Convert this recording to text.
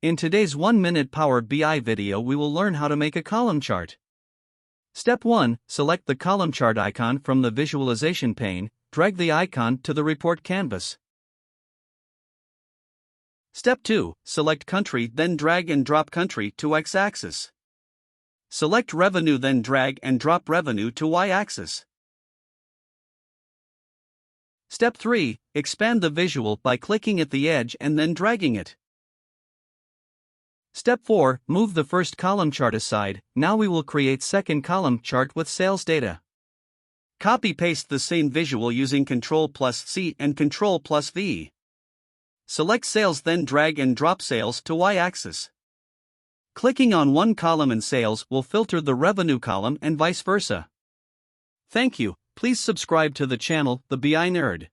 In today's 1-minute Power BI video, we will learn how to make a column chart. Step 1. Select the column chart icon from the visualization pane, drag the icon to the report canvas. Step 2. Select country, then drag and drop country to X-axis. Select revenue, then drag and drop revenue to Y-axis. Step 3. Expand the visual by clicking at the edge and then dragging it. Step 4. Move the first column chart aside. Now we will create second column chart with sales data. Copy-paste the same visual using Ctrl+C and Ctrl+V. Select sales, then drag and drop sales to Y-axis. Clicking on one column in sales will filter the revenue column and vice versa. Thank you. Please subscribe to the channel, The BI Nerd.